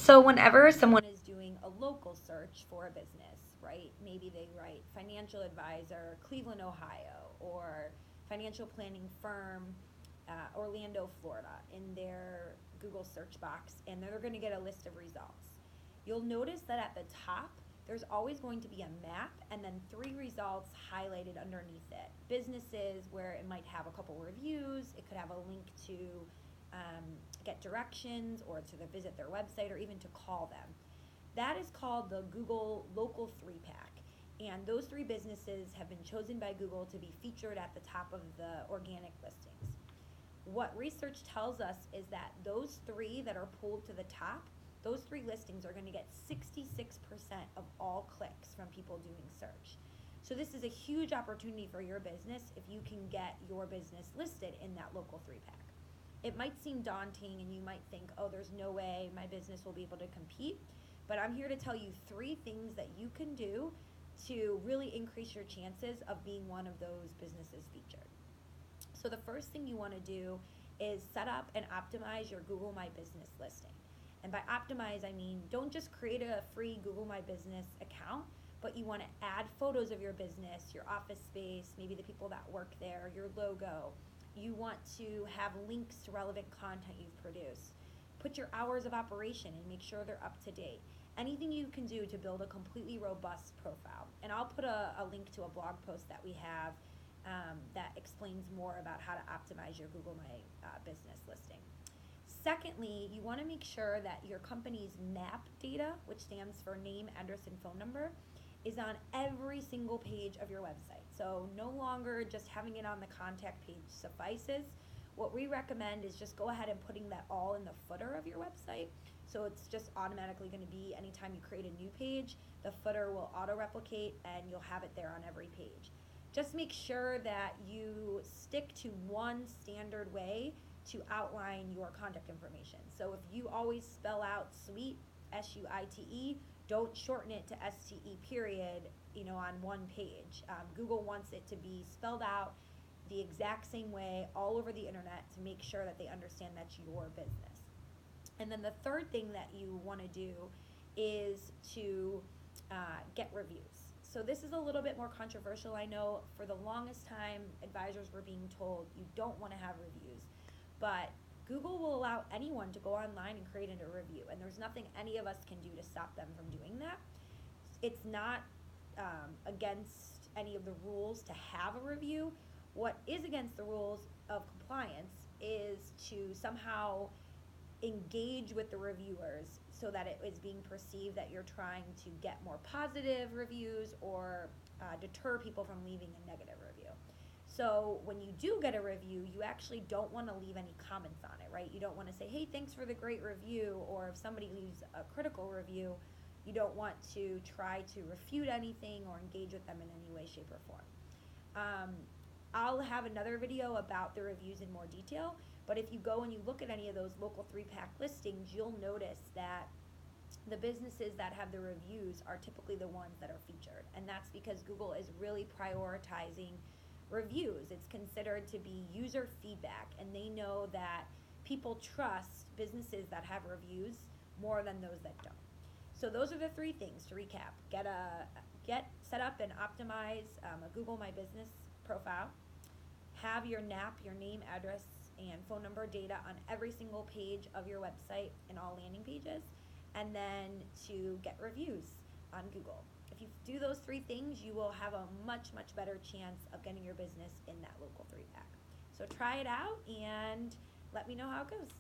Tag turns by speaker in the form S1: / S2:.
S1: So whenever someone is doing a local search for a business, right? Maybe they write financial advisor, Cleveland, Ohio, or financial planning firm, Orlando, Florida, in their Google search box, and they're going to get a list of results. You'll notice that at the top, there's always going to be a map and then three results highlighted underneath it. Businesses where it might have a couple reviews, it could have a link to get directions or to visit their website or even to call them. That is called the Google Local 3-Pack. And those three businesses have been chosen by Google to be featured at the top of the organic listings. What research tells us is that those three that are pulled to the top, those three listings are going to get 66% of all clicks from people doing search. So this is a huge opportunity for your business if you can get your business listed in that local 3-pack. It might seem daunting and you might think, oh, there's no way my business will be able to compete. But I'm here to tell you three things that you can do to really increase your chances of being one of those businesses featured. So the first thing you want to do is set up and optimize your Google My Business listing. And by optimize, I mean don't just create a free Google My Business account, but you want to add photos of your business, your office space, maybe the people that work there, your logo. You want to have links to relevant content you've produced. Put your hours of operation and make sure they're up to date. Anything you can do to build a completely robust profile. And I'll put a link to a blog post that we have that explains more about how to optimize your Google My Business listing. Secondly, you want to make sure that your company's NAP data, which stands for name, address, and phone number, is on every single page of your website. So no longer just having it on the contact page suffices. What we recommend is just go ahead and putting that all in the footer of your website. So it's just automatically going to be anytime you create a new page, the footer will auto-replicate and you'll have it there on every page. Just make sure that you stick to one standard way to outline your contact information. So if you always spell out suite, S-U-I-T-E, don't shorten it to S-T-E period, on one page. Google wants it to be spelled out the exact same way all over the internet to make sure that they understand that's your business. And then the third thing that you want to do is to get reviews. So this is a little bit more controversial. I know for the longest time, advisors were being told you don't want to have reviews. But Google will allow anyone to go online and create a review, and there's nothing any of us can do to stop them from doing that. It's not against any of the rules to have a review. What is against the rules of compliance is to somehow engage with the reviewers so that it is being perceived that you're trying to get more positive reviews or deter people from leaving a negative review. So when you do get a review, you actually don't want to leave any comments on it, right? You don't want to say, hey, thanks for the great review, or if somebody leaves a critical review, you don't want to try to refute anything or engage with them in any way, shape, or form. I'll have another video about the reviews in more detail, but if you go and you look at any of those local 3-pack listings, you'll notice that the businesses that have the reviews are typically the ones that are featured, and that's because Google is really prioritizing reviews. It's considered to be user feedback, and they know that people trust businesses that have reviews more than those that don't. So those are the three things to recap. Get set up and optimize a Google My Business profile. Have your NAP, your name, address, and phone number data on every single page of your website and all landing pages, and then to get reviews on Google. If you do those three things, you will have a much, much better chance of getting your business in that local 3-pack. So try it out and let me know how it goes.